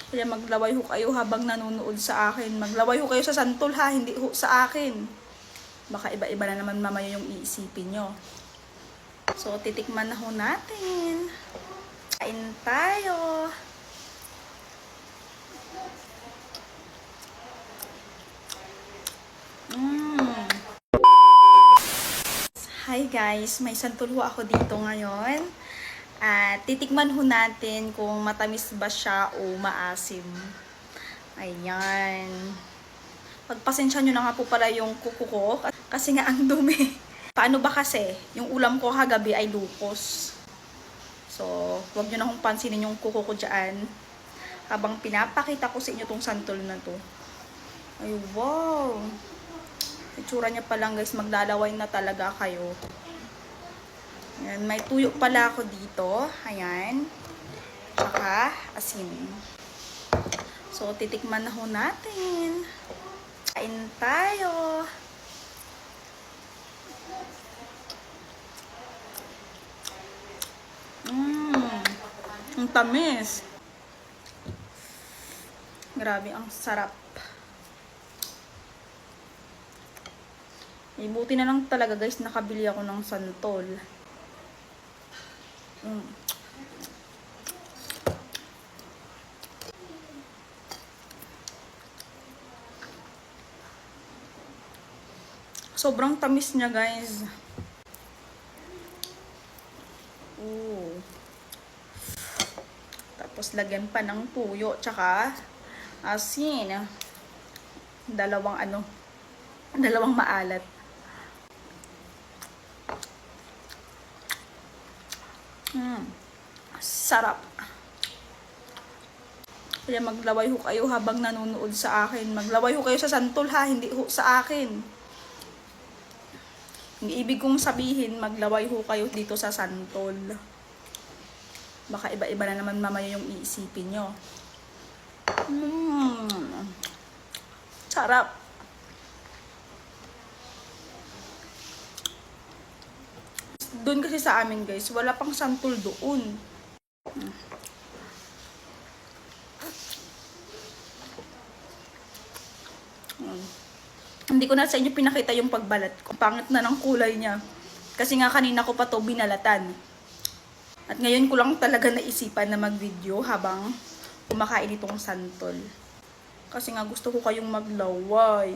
Kaya maglaway ho kayo habang nanonood sa akin. Maglaway ho kayo sa santol ha, hindi ho sa akin. Baka iba-iba na naman mamaya yung iisipin nyo. So, titikman na ho natin. Kain tayo. Hi guys, may santol ho ako dito ngayon. At titikman ho natin kung matamis ba siya o maasim. Ayan. Pagpasensya nyo na nga po pala yung kuko ko kasi nga ang dumi. Paano ba kasi? Yung ulam ko kagabi ay lukos. So, wag nyo na kong pansinin yung kuko ko dyan. Habang pinapakita ko sa inyo tong santol na to. Ay, wow! Itsura niya pa lang guys, maglalaway na talaga kayo. Ayan, may tuyo pala ako dito. Ayan. Tsaka asin. So, titikman na ho natin. Kain tayo. Ang tamis. Grabe, ang sarap. Buti na lang talaga guys, nakabili ako ng santol. Sobrang tamis niya guys. Tapos lagyan pa ng tuyo, tsaka asin. Dalawang maalat. Sarap. Kaya maglaway ho kayo habang nanonood sa akin. Maglaway ho kayo sa santol ha, hindi ho sa akin. Ang ibig kong sabihin, maglaway ho kayo dito sa santol. Baka iba-iba na naman mamaya yung iisipin nyo. Sarap. Doon kasi sa amin guys, wala pang santol doon. Hindi ko na sa inyo pinakita yung pagbalat ko. Pangit na ng kulay niya. Kasi nga kanina ko pa to binalatan. At ngayon ko lang talaga naisipan na mag-video habang kumakain itong santol. Kasi nga gusto ko kayong maglaway.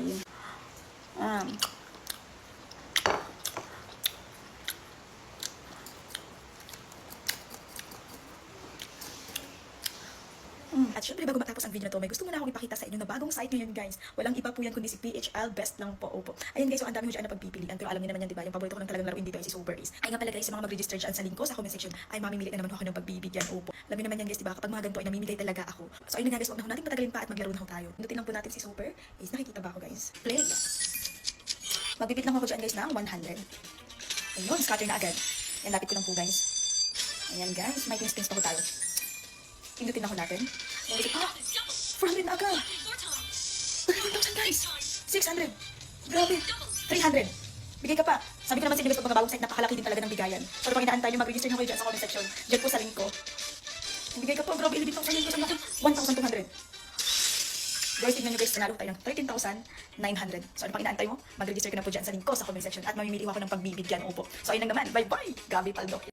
At syempre bago matapos ang video na to, may gusto muna akong ipakita sa inyo na bagong site ngayon guys. Walang iba po yan kundi si PHL Best lang po. Opo. Ayan guys, so ang dami ko dyan na pagpipilian. Pero alam niyo naman yan diba, yung paborito ko ng talagang laruin dito ay si Super Ace. Ay nga pala guys, sa mga mag-register dyan sa link ko sa comment section, ay mamimili na naman ako ng pagbibigyan. Opo. Alam niyo naman yan guys diba, kapag mga ganito ay namimigay talaga ako. So ayun nga guys, huwag na natin patagalin pa at maglaro na ho tayo. Pindutin lang po natin si Super Ace. Nakikita ba ako guys? Play! Magbibit lang ako dyan guys ng 100. Ayun, scatter na agad. Yan, lapit ko lang po guys. Ayan guys, may pins-pins pa ko tayo. Pindutin ako natin. 400 na agad. 1,000 guys. 600. Grabe. 300. Bigay ka pa. Sabi ko naman sa inyo guys, pag mga bagong site, napakalaki din talaga ng bigayan. So pag inaantay nyo, mag-register nyo kayo dyan sa comment section. Dyan po sa link ko. Bigay ka po. Grabe, 11,000 ko sa laki. 1,200. Guys, tignan nyo guys, nanalo tayo ng 13,900. So ano pang inaantay mo? Mag-register ka na po dyan sa link ko sa comment section. At mamimili ako ng pagbibigyan. Opo. So ayun lang naman. Bye-bye. Gabi Paldo.